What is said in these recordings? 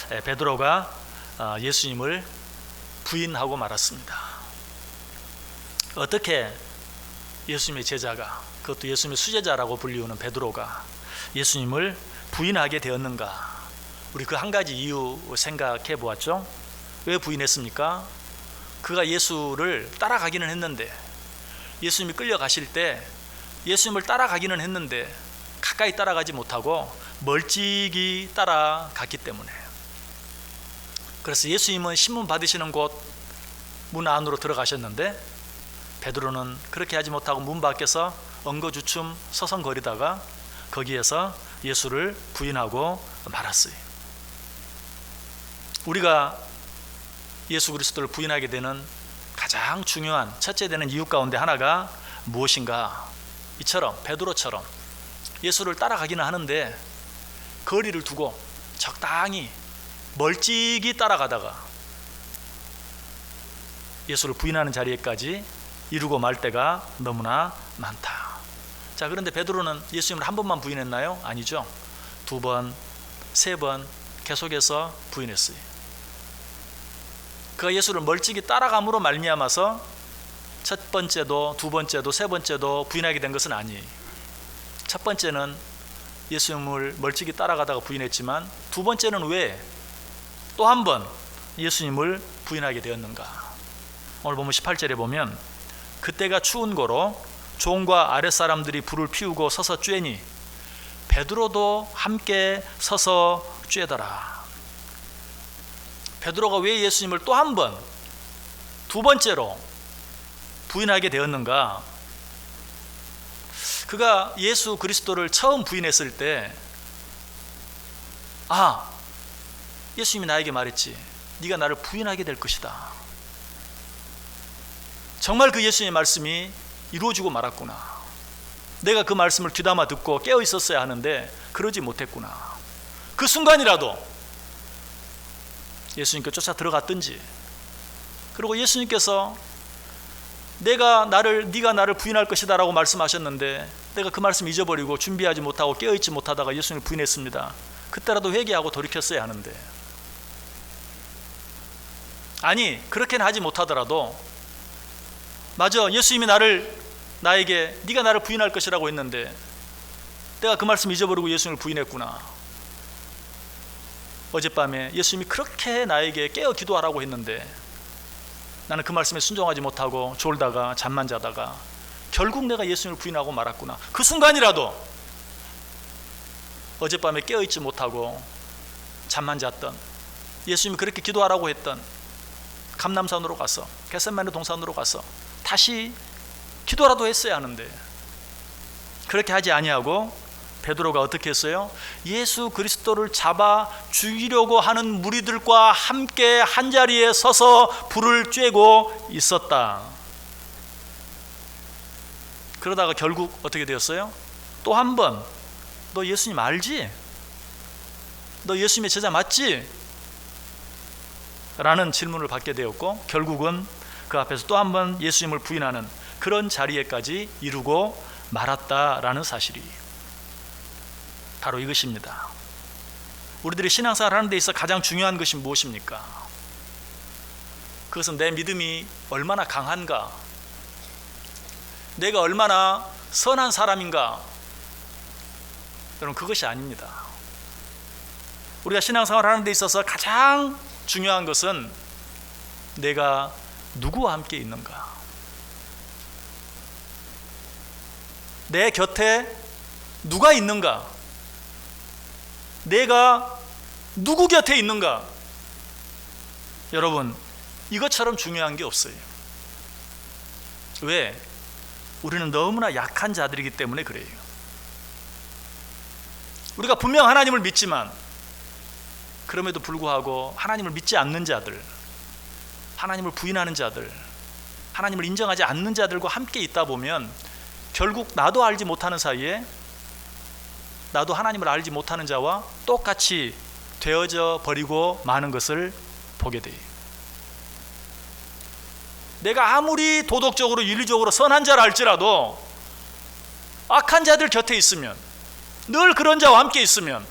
베드로가 예수님을 부인하고 말았습니다. 어떻게 예수님의 제자가, 그것도 예수님의 수제자라고 불리우는 베드로가 예수님을 부인하게 되었는가? 우리 그 한 가지 이유 생각해 보았죠. 왜 부인했습니까? 그가 예수를 따라가기는 했는데, 예수님이 끌려가실 때 예수님을 따라가기는 했는데 가까이 따라가지 못하고 멀찍이 따라갔기 때문에. 그래서 예수님은 신문 받으시는 곳 문 안으로 들어가셨는데 베드로는 그렇게 하지 못하고 문 밖에서 엉거주춤 서성거리다가 거기에서 예수를 부인하고 말았어요. 우리가 예수 그리스도를 부인하게 되는 가장 중요한 첫째 되는 이유 가운데 하나가 무엇인가? 이처럼 베드로처럼 예수를 따라가기는 하는데 거리를 두고 적당히 멀찍이 따라가다가 예수를 부인하는 자리에까지 이루고 말 때가 너무나 많다. 자, 그런데 베드로는 예수님을 한 번만 부인했나요? 아니죠. 2번, 3번 계속해서 부인했어요. 그가 예수를 멀찍이 따라감으로 말미암아서 첫 번째도, 두 번째도, 세 번째도 부인하게 된 것은 아니에요. 첫 번째는 예수님을 멀찍이 따라가다가 부인했지만 두 번째는 왜 또 한 번 예수님을 부인하게 되었는가? 오늘 보면 18절에 보면 그때가 추운 고로 종과 아랫사람들이 불을 피우고 서서 쬐니 베드로도 함께 서서 쬐더라. 베드로가 왜 예수님을 또 한 번, 두 번째로 부인하게 되었는가? 그가 예수 그리스도를 처음 부인했을 때, 예수님이 나에게 말했지, 네가 나를 부인하게 될 것이다. 정말 그 예수님의 말씀이 이루어지고 말았구나. 내가 그 말씀을 귀담아 듣고 깨어 있었어야 하는데 그러지 못했구나. 그 순간이라도 예수님께 쫓아 들어갔든지, 그리고 예수님께서 네가 나를 부인할 것이다 라고 말씀하셨는데 내가 그 말씀 잊어버리고 준비하지 못하고 깨어있지 못하다가 예수님을 부인했습니다. 그때라도 회개하고 돌이켰어야 하는데, 아니 그렇게는 하지 못하더라도 맞아, 예수님이 나에게 네가 나를 부인할 것이라고 했는데 내가 그 말씀 잊어버리고 예수님을 부인했구나. 어젯밤에 예수님이 그렇게 나에게 깨어 기도하라고 했는데 나는 그 말씀에 순종하지 못하고 졸다가 잠만 자다가 결국 내가 예수님을 부인하고 말았구나. 그 순간이라도 어젯밤에 깨어있지 못하고 잠만 잤던, 예수님이 그렇게 기도하라고 했던 감람산으로 가서, 겟세마네 동산으로 가서 다시 기도라도 했어야 하는데 그렇게 하지 아니하고 베드로가 어떻게 했어요? 예수 그리스도를 잡아 죽이려고 하는 무리들과 함께 한자리에 서서 불을 쬐고 있었다. 그러다가 결국 어떻게 되었어요? 또 한 번, 너 예수님 알지? 너 예수님의 제자 맞지? 라는 질문을 받게 되었고 결국은 그 앞에서 또 한 번 예수님을 부인하는 그런 자리에까지 이루고 말았다라는 사실이 바로 이것입니다. 우리들이 신앙생활 하는 데 있어 가장 중요한 것이 무엇입니까? 그것은 내 믿음이 얼마나 강한가, 내가 얼마나 선한 사람인가. 여러분, 그것이 아닙니다. 우리가 신앙생활 하는 데 있어서 가장 중요한 것은 내가 누구와 함께 있는가, 내 곁에 누가 있는가, 내가 누구 곁에 있는가. 여러분, 이것처럼 중요한 게 없어요. 왜? 우리는 너무나 약한 자들이기 때문에 그래요. 우리가 분명 하나님을 믿지만 그럼에도 불구하고 하나님을 믿지 않는 자들, 하나님을 부인하는 자들, 하나님을 인정하지 않는 자들과 함께 있다 보면 결국 나도 알지 못하는 사이에 나도 하나님을 알지 못하는 자와 똑같이 되어져 버리고 마는 것을 보게 돼요. 내가 아무리 도덕적으로 윤리적으로 선한 자라 할지라도 악한 자들 곁에 있으면, 늘 그런 자와 함께 있으면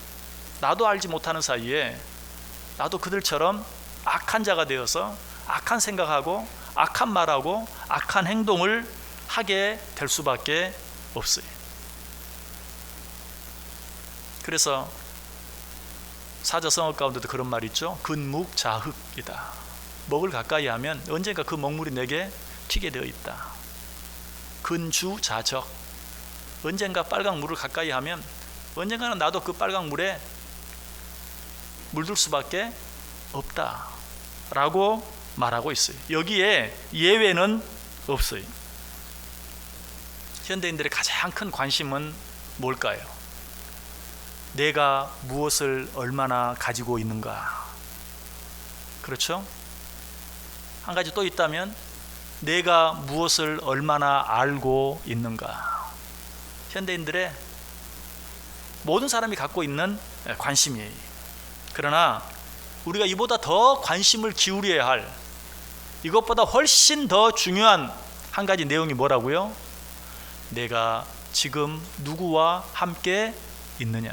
나도 알지 못하는 사이에 나도 그들처럼 악한 자가 되어서 악한 생각하고 악한 말하고 악한 행동을 하게 될 수밖에 없어요. 그래서 사자성어 가운데도 그런 말이 있죠. 근묵자흑이다. 먹을 가까이 하면 언젠가 그 먹물이 내게 튀게 되어 있다. 근주자적. 언젠가 빨강 물을 가까이 하면 언젠가는 나도 그 빨강 물에 물들 수밖에 없다 라고 말하고 있어요. 여기에 예외는 없어요. 현대인들의 가장 큰 관심은 뭘까요? 내가 무엇을 얼마나 가지고 있는가. 그렇죠? 한 가지 또 있다면 내가 무엇을 얼마나 알고 있는가. 현대인들의 모든 사람이 갖고 있는 관심이에요. 그러나 우리가 이보다 더 관심을 기울여야 할, 이것보다 훨씬 더 중요한 한 가지 내용이 뭐라고요? 내가 지금 누구와 함께 있느냐.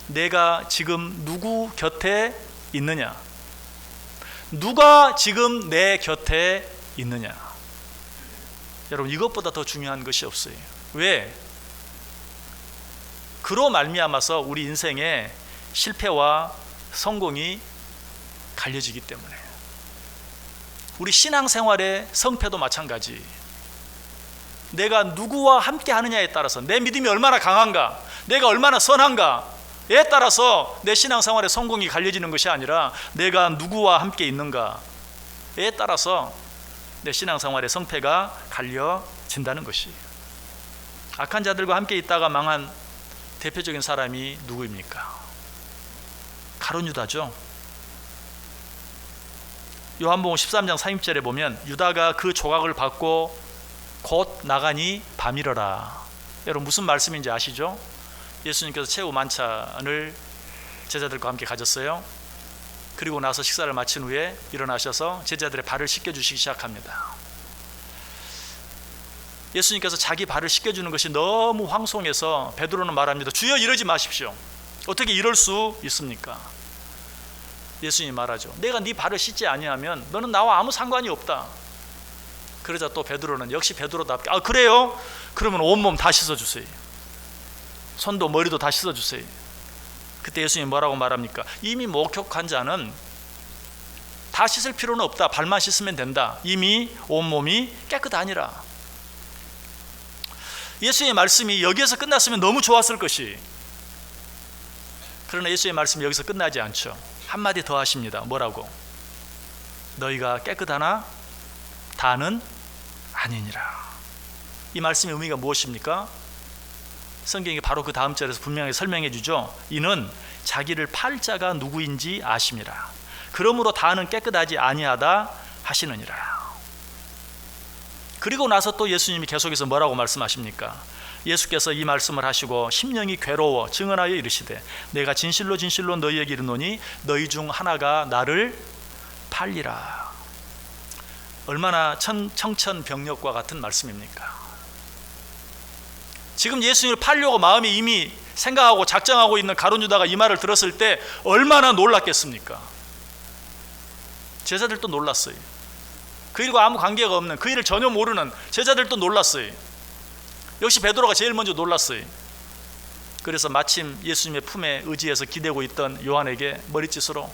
내가 지금 누구 곁에 있느냐. 누가 지금 내 곁에 있느냐. 여러분, 이것보다 더 중요한 것이 없어요. 왜? 그로 말미암아서 우리 인생의 실패와 성공이 갈려지기 때문에. 우리 신앙생활의 성패도 마찬가지. 내가 누구와 함께 하느냐에 따라서, 내 믿음이 얼마나 강한가, 내가 얼마나 선한가에 따라서 내 신앙생활의 성공이 갈려지는 것이 아니라 내가 누구와 함께 있는가에 따라서 내 신앙생활의 성패가 갈려진다는 것이. 악한 자들과 함께 있다가 망한 대표적인 사람이 누구입니까? 가룟 유다죠. 요한복음 13장 30절에 보면 유다가 그 조각을 받고 곧 나가니 밤이러라. 여러분, 무슨 말씀인지 아시죠? 예수님께서 최후 만찬을 제자들과 함께 가졌어요. 그리고 나서 식사를 마친 후에 일어나셔서 제자들의 발을 씻겨주시기 시작합니다. 예수님께서 자기 발을 씻겨주는 것이 너무 황송해서 베드로는 말합니다. 주여, 이러지 마십시오. 어떻게 이럴 수 있습니까? 예수님이 말하죠. 내가 네 발을 씻지 아니하면 너는 나와 아무 상관이 없다. 그러자 또 베드로는 역시 베드로답게, 아, 그래요? 그러면 온몸 다 씻어주세요. 손도 머리도 다 씻어주세요. 그때 예수님이 뭐라고 말합니까? 이미 목욕한 자는 다 씻을 필요는 없다. 발만 씻으면 된다. 이미 온몸이 깨끗하니라. 예수의 말씀이 여기에서 끝났으면 너무 좋았을 것이. 그러나 예수의 말씀이 여기서 끝나지 않죠. 한마디 더 하십니다. 뭐라고? 너희가 깨끗하나 다는 아니니라. 이 말씀의 의미가 무엇입니까? 성경이 바로 그 다음 절에서 분명히 설명해 주죠. 이는 자기를 팔 자가 누구인지 아심이라. 그러므로 다는 깨끗하지 아니하다 하시느니라. 그리고 나서 또 예수님이 계속해서 뭐라고 말씀하십니까? 예수께서 이 말씀을 하시고 심령이 괴로워 증언하여 이르시되 내가 진실로 진실로 너희에게 이르노니 너희 중 하나가 나를 팔리라. 얼마나 청천벽력과 같은 말씀입니까? 지금 예수님을 팔려고 마음이 이미 생각하고 작정하고 있는 가룟 유다가 이 말을 들었을 때 얼마나 놀랐겠습니까? 제자들도 놀랐어요. 그 일과 아무 관계가 없는, 그 일을 전혀 모르는 제자들도 놀랐어요. 역시 베드로가 제일 먼저 놀랐어요. 그래서 마침 예수님의 품에 의지해서 기대고 있던 요한에게 머리짓으로,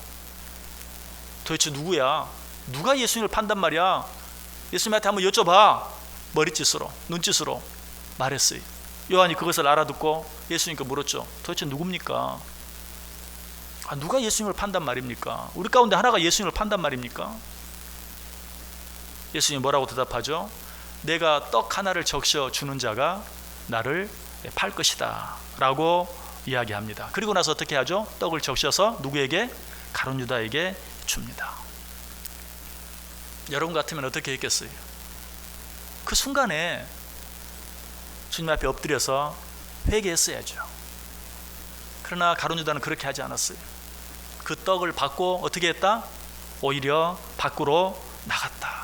도대체 누구야? 누가 예수님을 판단 말이야? 예수님한테 한번 여쭤봐. 머리짓으로, 눈짓으로 말했어요. 요한이 그것을 알아듣고 예수님께 물었죠. 도대체 누굽니까? 누가 예수님을 판단 말입니까? 우리 가운데 하나가 예수님을 판단 말입니까? 예수님이 뭐라고 대답하죠? 내가 떡 하나를 적셔 주는 자가 나를 팔 것이다 라고 이야기합니다. 그리고 나서 어떻게 하죠? 떡을 적셔서 누구에게? 가룟 유다에게 줍니다. 여러분 같으면 어떻게 했겠어요? 그 순간에 주님 앞에 엎드려서 회개했어야죠. 그러나 가룟 유다는 그렇게 하지 않았어요. 그 떡을 받고 어떻게 했다? 오히려 밖으로 나갔다.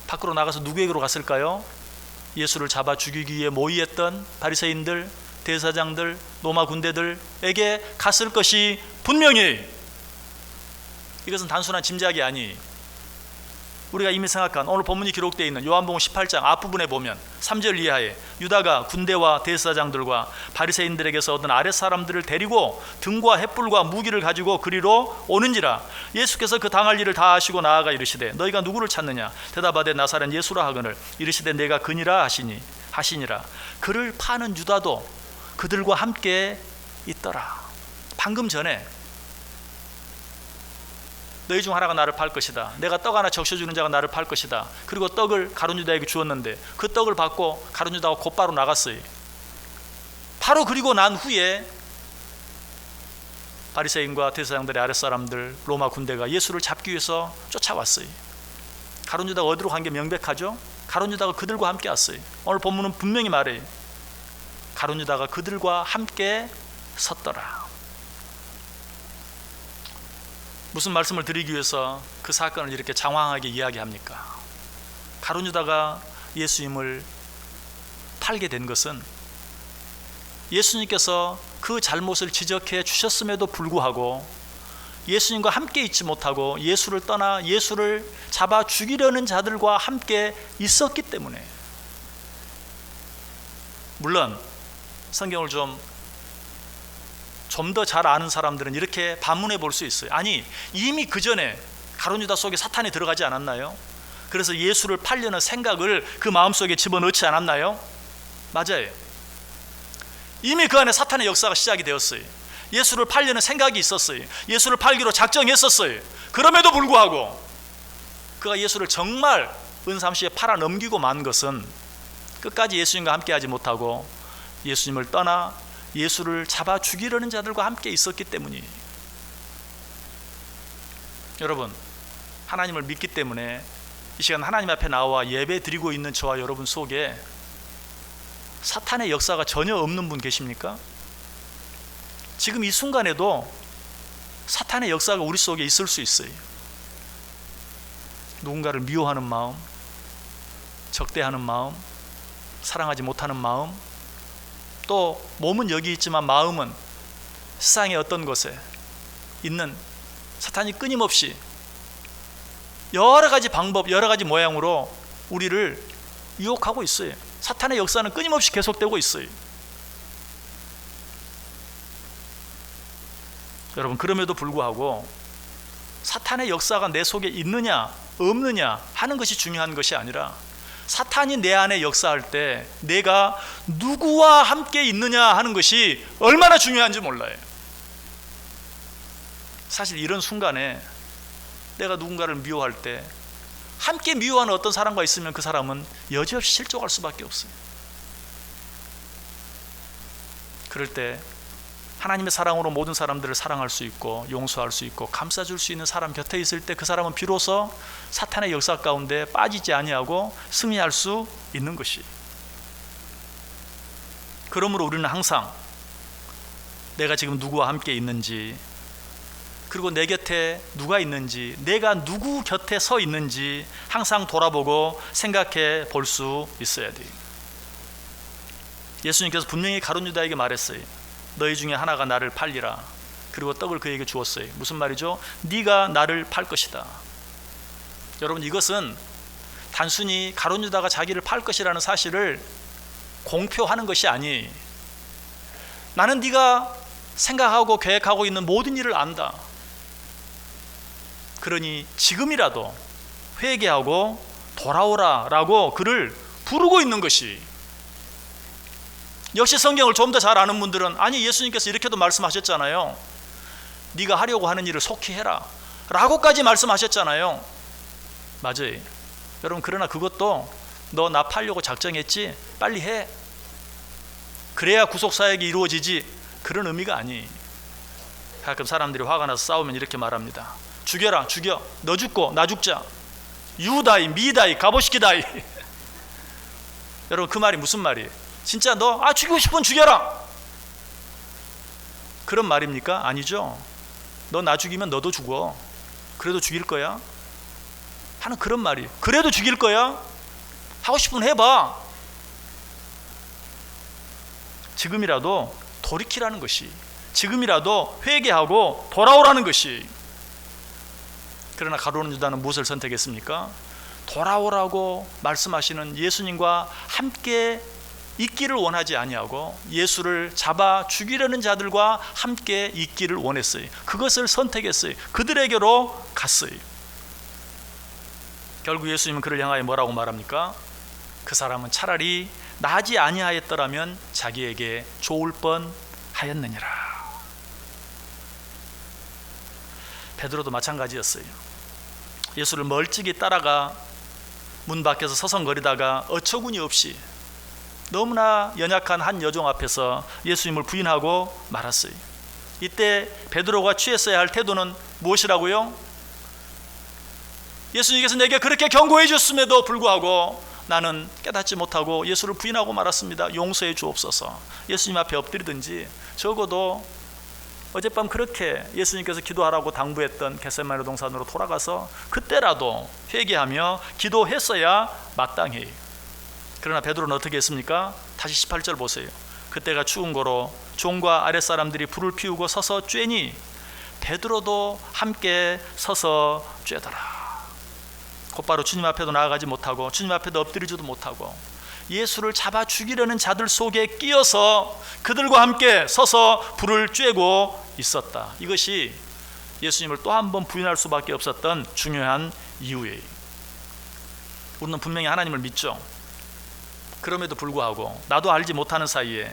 밖으로 나가서 누구에게로 갔을까요? 예수를 잡아 죽이기 위해 모의했던 바리새인들, 대제사장들, 로마 군대들에게 갔을 것이 분명히. 이것은 단순한 짐작이 아니, 우리가 이미 생각한 오늘 본문이 기록되어 있는 요한복음 18장 앞부분에 보면 3절 이하에 유다가 군대와 대제사장들과 바리새인들에게서 얻은 아랫사람들을 데리고 등과 횃불과 무기를 가지고 그리로 오는지라. 예수께서 그 당할 일을 다 아시고 나아가 이르시되 너희가 누구를 찾느냐. 대답하되 나사렛 예수라 하거늘 이르시되 내가 그니라 하시니라. 그를 파는 유다도 그들과 함께 있더라. 방금 전에 너희 중 하나가 나를 팔 것이다. 내가 떡 하나 적셔주는 자가 나를 팔 것이다. 그리고 떡을 가룟 유다에게 주었는데 그 떡을 받고 가룟 유다가 곧바로 나갔어요. 바로 그리고 난 후에 바리새인과 대제사장들의 아랫사람들, 로마 군대가 예수를 잡기 위해서 쫓아왔어요. 가룟 유다가 어디로 간 게 명백하죠. 가룟 유다가 그들과 함께 왔어요. 오늘 본문은 분명히 말해요. 가룟 유다가 그들과 함께 섰더라. 무슨 말씀을 드리기 위해서 그 사건을 이렇게 장황하게 이야기합니까? 가룟 유다가 예수님을 팔게 된 것은 예수님께서 그 잘못을 지적해 주셨음에도 불구하고 예수님과 함께 있지 못하고 예수를 떠나 예수를 잡아 죽이려는 자들과 함께 있었기 때문에. 물론 성경을 좀 더 잘 아는 사람들은 이렇게 반문해 볼 수 있어요. 아니, 이미 그 전에 가룟 유다 속에 사탄이 들어가지 않았나요? 그래서 예수를 팔려는 생각을 그 마음속에 집어넣지 않았나요? 맞아요. 이미 그 안에 사탄의 역사가 시작이 되었어요. 예수를 팔려는 생각이 있었어요. 예수를 팔기로 작정했었어요. 그럼에도 불구하고 그가 예수를 정말 은삼시에 팔아 넘기고 만 것은 끝까지 예수님과 함께하지 못하고 예수님을 떠나 예수를 잡아 죽이려는 자들과 함께 있었기 때문이. 여러분, 하나님을 믿기 때문에 이 시간 하나님 앞에 나와 예배 드리고 있는 저와 여러분 속에 사탄의 역사가 전혀 없는 분 계십니까? 지금 이 순간에도 사탄의 역사가 우리 속에 있을 수 있어요. 누군가를 미워하는 마음, 적대하는 마음, 사랑하지 못하는 마음, 또 몸은 여기 있지만 마음은 세상의 어떤 곳에 있는 사탄이 끊임없이 여러 가지 방법, 여러 가지 모양으로 우리를 유혹하고 있어요. 사탄의 역사는 끊임없이 계속되고 있어요. 여러분, 그럼에도 불구하고 사탄의 역사가 내 속에 있느냐 없느냐 하는 것이 중요한 것이 아니라 사탄이 내 안에 역사할 때 내가 누구와 함께 있느냐 하는 것이 얼마나 중요한지 몰라요. 사실 이런 순간에 내가 누군가를 미워할 때 함께 미워하는 어떤 사람과 있으면 그 사람은 여지없이 실족할 수밖에 없어요. 그럴 때 하나님의 사랑으로 모든 사람들을 사랑할 수 있고 용서할 수 있고 감싸줄 수 있는 사람 곁에 있을 때 그 사람은 비로소 사탄의 역사 가운데 빠지지 아니하고 승리할 수 있는 것이. 그러므로 우리는 항상 내가 지금 누구와 함께 있는지, 그리고 내 곁에 누가 있는지, 내가 누구 곁에 서 있는지 항상 돌아보고 생각해 볼 수 있어야 돼요. 예수님께서 분명히 가룟 유다에게 말했어요. 너희 중에 하나가 나를 팔리라. 그리고 떡을 그에게 주었어요. 무슨 말이죠? 네가 나를 팔 것이다. 여러분, 이것은 단순히 가룟 유다가 자기를 팔 것이라는 사실을 공표하는 것이 아니, 나는 네가 생각하고 계획하고 있는 모든 일을 안다. 그러니 지금이라도 회개하고 돌아오라 라고 그를 부르고 있는 것이. 역시 성경을 좀 더 잘 아는 분들은 아니, 예수님께서 이렇게도 말씀하셨잖아요. 네가 하려고 하는 일을 속히 해라 라고까지 말씀하셨잖아요. 맞아요. 여러분, 그러나 그것도 너 나 팔려고 작정했지? 빨리 해. 그래야 구속사역이 이루어지지. 그런 의미가 아니. 가끔 사람들이 화가 나서 싸우면 이렇게 말합니다. 죽여라, 죽여. 너 죽고 나 죽자. 유다이, 미다이, 가보시키다이. 여러분, 그 말이 무슨 말이에요? 진짜 너 죽이고 싶으면 죽여라 그런 말입니까? 아니죠. 너 나 죽이면 너도 죽어. 그래도 죽일 거야 하는 그런 말이에요. 그래도 죽일 거야? 하고 싶으면 해봐. 지금이라도 돌이키라는 것이, 지금이라도 회개하고 돌아오라는 것이. 그러나 가룟 유다는 무엇을 선택했습니까? 돌아오라고 말씀하시는 예수님과 함께 있기를 원하지 아니하고 예수를 잡아 죽이려는 자들과 함께 있기를 원했어요. 그것을 선택했어요. 그들에게로 갔어요. 결국 예수님은 그를 향하여 뭐라고 말합니까? 그 사람은 차라리 나지 아니하였더라면 자기에게 좋을 뻔하였느니라. 베드로도 마찬가지였어요. 예수를 멀찍이 따라가 문 밖에서 서성거리다가 어처구니 없이 너무나 연약한 한 여종 앞에서 예수님을 부인하고 말았어요. 이때 베드로가 취했어야 할 태도는 무엇이라고요? 예수님께서 내게 그렇게 경고해 주셨음에도 불구하고 나는 깨닫지 못하고 예수를 부인하고 말았습니다. 용서해 주옵소서. 예수님 앞에 엎드리든지, 적어도 어젯밤 그렇게 예수님께서 기도하라고 당부했던 겟세마네 동산으로 돌아가서 그때라도 회개하며 기도했어야 마땅해요. 그러나 베드로는 어떻게 했습니까? 다시 18절 보세요. 그때가 추운 거로 종과 아랫사람들이 불을 피우고 서서 쬐니 베드로도 함께 서서 쬐더라. 곧바로 주님 앞에도 나아가지 못하고 주님 앞에도 엎드리지도 못하고 예수를 잡아 죽이려는 자들 속에 끼어서 그들과 함께 서서 불을 쬐고 있었다. 이것이 예수님을 또 한 번 부인할 수밖에 없었던 중요한 이유예요. 우리는 분명히 하나님을 믿죠. 그럼에도 불구하고 나도 알지 못하는 사이에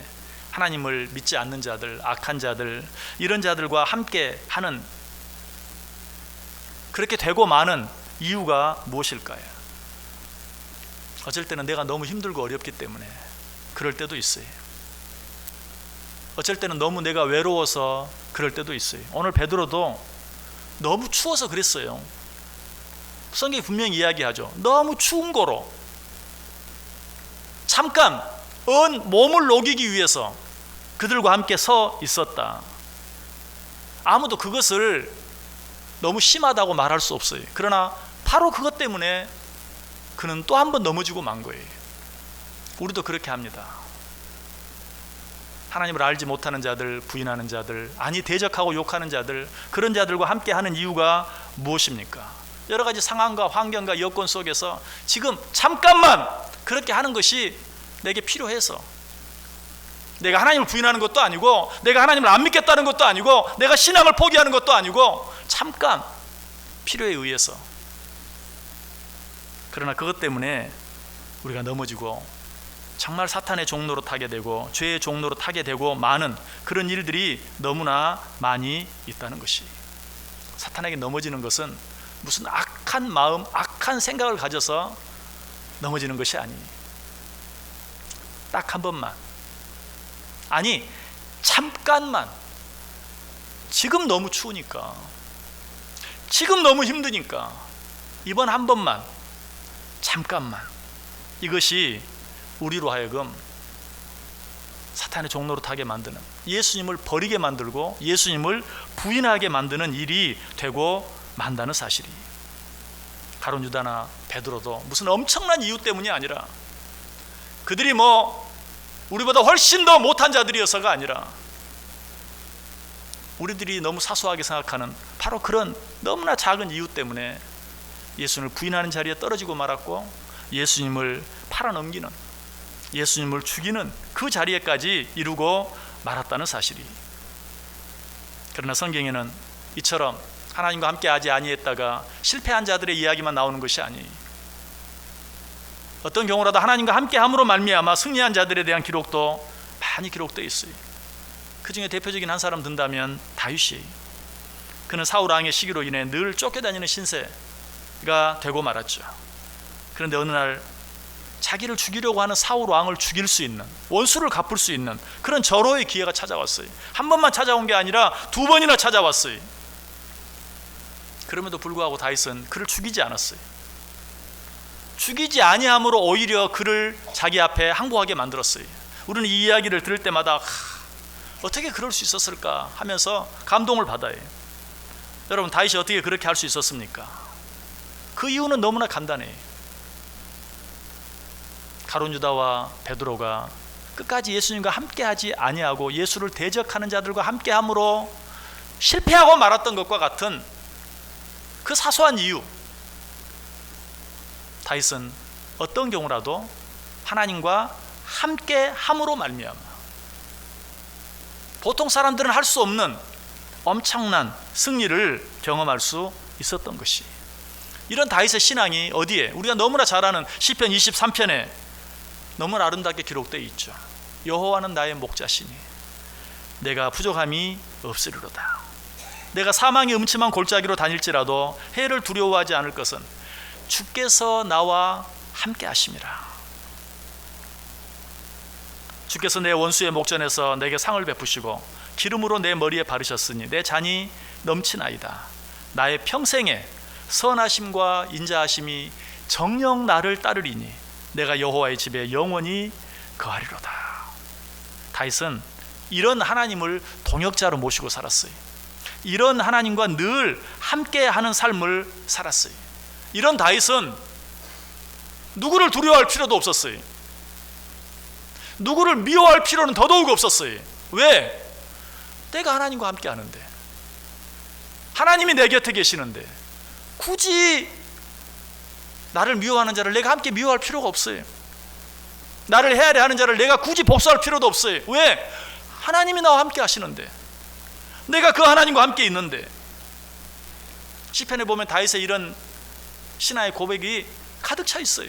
하나님을 믿지 않는 자들, 악한 자들, 이런 자들과 함께 하는, 그렇게 되고 마는 이유가 무엇일까요? 어쩔 때는 내가 너무 힘들고 어렵기 때문에 그럴 때도 있어요. 어쩔 때는 너무 내가 외로워서 그럴 때도 있어요. 오늘 베드로도 너무 추워서 그랬어요. 성경이 분명히 이야기하죠. 너무 추운 거로 잠깐 몸을 녹이기 위해서 그들과 함께 서 있었다. 아무도 그것을 너무 심하다고 말할 수 없어요. 그러나 바로 그것 때문에 그는 또 한 번 넘어지고 만 거예요. 우리도 그렇게 합니다. 하나님을 알지 못하는 자들, 부인하는 자들, 아니 대적하고 욕하는 자들, 그런 자들과 함께 하는 이유가 무엇입니까? 여러 가지 상황과 환경과 여건 속에서 지금 잠깐만 그렇게 하는 것이 내게 필요해서, 내가 하나님을 부인하는 것도 아니고 내가 하나님을 안 믿겠다는 것도 아니고 내가 신앙을 포기하는 것도 아니고 잠깐 필요에 의해서. 그러나 그것 때문에 우리가 넘어지고 정말 사탄의 종로로 타게 되고 죄의 종로로 타게 되고 많은 그런 일들이 너무나 많이 있다는 것이, 사탄에게 넘어지는 것은 무슨 악한 마음, 악한 생각을 가져서 넘어지는 것이 아니에요. 딱 한 번만, 아니 잠깐만, 지금 너무 추우니까, 지금 너무 힘드니까 이번 한 번만, 잠깐만, 이것이 우리로 하여금 사탄의 종로로 타게 만드는, 예수님을 버리게 만들고 예수님을 부인하게 만드는 일이 되고 만다는 사실이, 가룟 유다나 베드로도 무슨 엄청난 이유 때문이 아니라, 그들이 우리보다 훨씬 더 못한 자들이어서가 아니라 우리들이 너무 사소하게 생각하는 바로 그런 너무나 작은 이유 때문에 예수님을 부인하는 자리에 떨어지고 말았고 예수님을 팔아넘기는, 예수님을 죽이는 그 자리에까지 이루고 말았다는 사실이. 그러나 성경에는 이처럼 하나님과 함께 하지 아니했다가 실패한 자들의 이야기만 나오는 것이 아니에요. 어떤 경우라도 하나님과 함께 함으로 말미암아 승리한 자들에 대한 기록도 많이 기록되어 있어요. 그 중에 대표적인 한 사람 든다면 다윗이, 그는 사울 왕의 시기로 인해 늘 쫓겨다니는 신세가 되고 말았죠. 그런데 어느 날 자기를 죽이려고 하는 사울 왕을 죽일 수 있는, 원수를 갚을 수 있는 그런 절호의 기회가 찾아왔어요. 한 번만 찾아온 게 아니라 두 번이나 찾아왔어요. 그럼에도 불구하고 다윗은 그를 죽이지 않았어요. 죽이지 아니함으로 오히려 그를 자기 앞에 항복하게 만들었어요. 우리는 이 이야기를 들을 때마다 어떻게 그럴 수 있었을까 하면서 감동을 받아요. 여러분, 다윗이 어떻게 그렇게 할 수 있었습니까? 그 이유는 너무나 간단해요. 가룟 유다와 베드로가 끝까지 예수님과 함께하지 아니하고 예수를 대적하는 자들과 함께함으로 실패하고 말았던 것과 같은 그 사소한 이유, 다윗은 어떤 경우라도 하나님과 함께함으로 말미암아 보통 사람들은 할 수 없는 엄청난 승리를 경험할 수 있었던 것이, 이런 다윗의 신앙이 어디에, 우리가 너무나 잘 아는 시편 23편에 너무나 아름답게 기록되어 있죠. 여호와는 나의 목자시니 내가 부족함이 없으리로다. 내가 사망의 음침한 골짜기로 다닐지라도 해를 두려워하지 않을 것은 주께서 나와 함께 하심이라. 주께서 내 원수의 목전에서 내게 상을 베푸시고 기름으로 내 머리에 바르셨으니 내 잔이 넘치나이다. 나의 평생에 선하심과 인자하심이 정녕 나를 따르리니 내가 여호와의 집에 영원히 거하리로다. 다윗은 이런 하나님을 동역자로 모시고 살았어요. 이런 하나님과 늘 함께하는 삶을 살았어요. 이런 다윗은 누구를 두려워할 필요도 없었어요. 누구를 미워할 필요는 더더욱 없었어요. 왜? 내가 하나님과 함께 하는데, 하나님이 내 곁에 계시는데 굳이 나를 미워하는 자를 내가 함께 미워할 필요가 없어요. 나를 헤아려 하는 자를 내가 굳이 복수할 필요도 없어요. 왜? 하나님이 나와 함께 하시는데, 내가 그 하나님과 함께 있는데. 시편에 보면 다윗의 이런 신앙의 고백이 가득 차 있어요.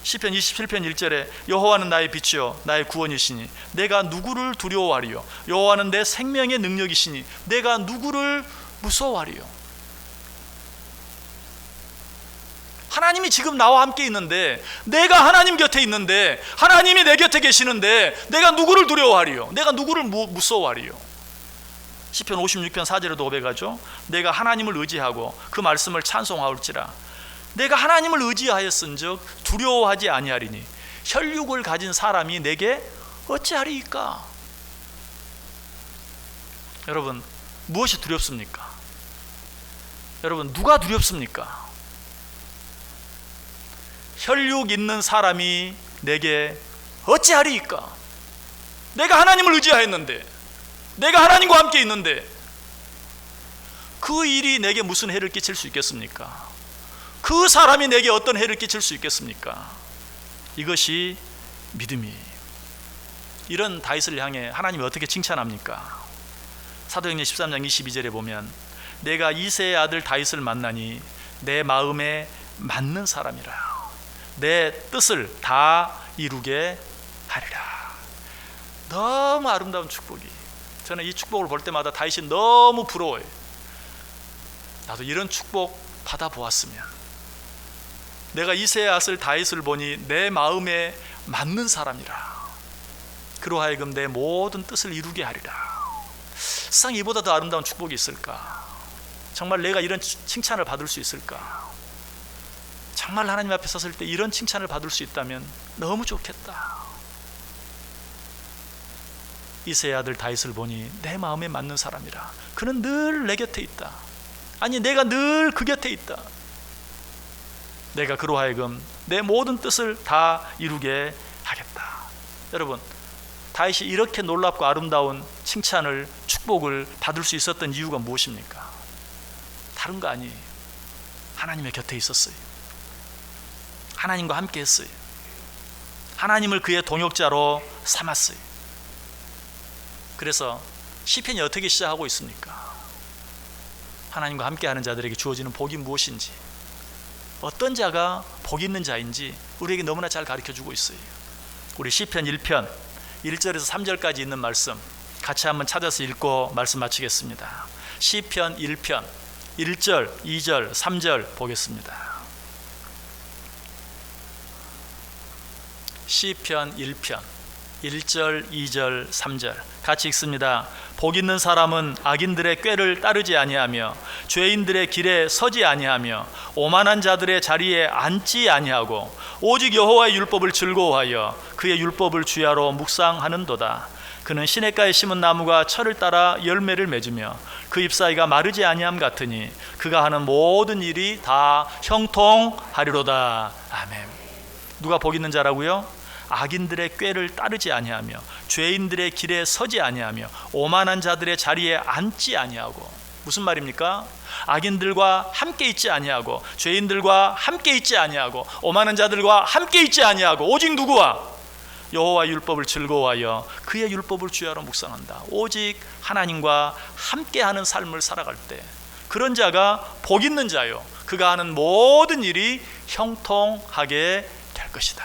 시편 27편 1절에 여호와는 나의 빛이요 나의 구원이시니 내가 누구를 두려워하리요. 여호와는 내 생명의 능력이시니 내가 누구를 무서워하리요. 하나님이 지금 나와 함께 있는데, 내가 하나님 곁에 있는데, 하나님이 내 곁에 계시는데 내가 누구를 두려워하리요. 내가 누구를 무서워하리요. 시편 56편 4절에도 고백하죠. 내가 하나님을 의지하고 그 말씀을 찬송하올지라. 내가 하나님을 의지하였은즉 두려워하지 아니하리니 혈육을 가진 사람이 내게 어찌하리이까. 여러분, 무엇이 두렵습니까? 여러분, 누가 두렵습니까? 혈육 있는 사람이 내게 어찌하리이까. 내가 하나님을 의지하였는데, 내가 하나님과 함께 있는데 그 일이 내게 무슨 해를 끼칠 수 있겠습니까? 그 사람이 내게 어떤 해를 끼칠 수 있겠습니까? 이것이 믿음이. 이런 다윗을 향해 하나님이 어떻게 칭찬합니까? 사도행전 13장 22절에 보면 내가 이새의 아들 다윗을 만나니 내 마음에 맞는 사람이라. 내 뜻을 다 이루게 하리라. 너무 아름다운 축복이. 저는 이 축복을 볼 때마다 다윗이 너무 부러워요. 나도 이런 축복 받아보았으면. 내가 이새의 아들 다윗을 보니 내 마음에 맞는 사람이라. 그로 하여금 내 모든 뜻을 이루게 하리라. 세상에 이보다 더 아름다운 축복이 있을까? 정말 내가 이런 칭찬을 받을 수 있을까? 정말 하나님 앞에 섰을 때 이런 칭찬을 받을 수 있다면 너무 좋겠다. 이새의 아들 다윗을 보니 내 마음에 맞는 사람이라. 그는 늘 내 곁에 있다. 아니, 내가 늘 그 곁에 있다. 내가 그로 하여금 내 모든 뜻을 다 이루게 하겠다. 여러분, 다윗이 이렇게 놀랍고 아름다운 칭찬을, 축복을 받을 수 있었던 이유가 무엇입니까? 다른 거 아니에요. 하나님의 곁에 있었어요. 하나님과 함께 했어요. 하나님을 그의 동역자로 삼았어요. 그래서 시편이 어떻게 시작하고 있습니까? 하나님과 함께하는 자들에게 주어지는 복이 무엇인지, 어떤 자가 복 있는 자인지 우리에게 너무나 잘 가르쳐주고 있어요. 우리 시편 1편 1절에서 3절까지 있는 말씀 같이 한번 찾아서 읽고 말씀 마치겠습니다. 시편 1편 1절, 2절, 3절 보겠습니다. 시편 1편 1절, 2절, 3절 같이 읽습니다. 복 있는 사람은 악인들의 꾀를 따르지 아니하며 죄인들의 길에 서지 아니하며 오만한 자들의 자리에 앉지 아니하고 오직 여호와의 율법을 즐거워하여 그의 율법을 주야로 묵상하는도다. 그는 시냇가에 심은 나무가 철을 따라 열매를 맺으며 그 잎사귀가 마르지 아니함 같으니 그가 하는 모든 일이 다 형통하리로다. 아멘. 누가 복 있는 자라고요? 악인들의 꾀를 따르지 아니하며 죄인들의 길에 서지 아니하며 오만한 자들의 자리에 앉지 아니하고. 무슨 말입니까? 악인들과 함께 있지 아니하고 죄인들과 함께 있지 아니하고 오만한 자들과 함께 있지 아니하고 오직 누구와? 여호와 율법을 즐거워하여 그의 율법을 주야로 묵상한다. 오직 하나님과 함께하는 삶을 살아갈 때 그런 자가 복 있는 자요, 그가 하는 모든 일이 형통하게 될 것이다.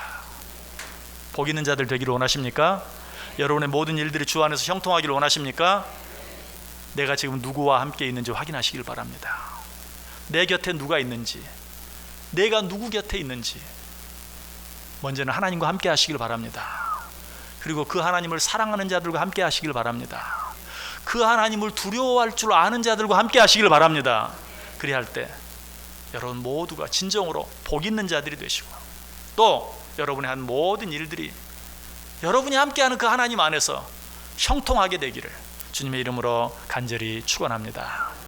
복 있는 자들 되기를 원하십니까? 여러분의 모든 일들이 주 안에서 형통하기를 원하십니까? 내가 지금 누구와 함께 있는지 확인하시길 바랍니다. 내 곁에 누가 있는지, 내가 누구 곁에 있는지 먼저는 하나님과 함께 하시길 바랍니다. 그리고 그 하나님을 사랑하는 자들과 함께 하시길 바랍니다. 그 하나님을 두려워할 줄 아는 자들과 함께 하시길 바랍니다. 그리할 때 여러분 모두가 진정으로 복 있는 자들이 되시고, 또 여러분의 한 모든 일들이 여러분이 함께하는 그 하나님 안에서 형통하게 되기를 주님의 이름으로 간절히 축원합니다.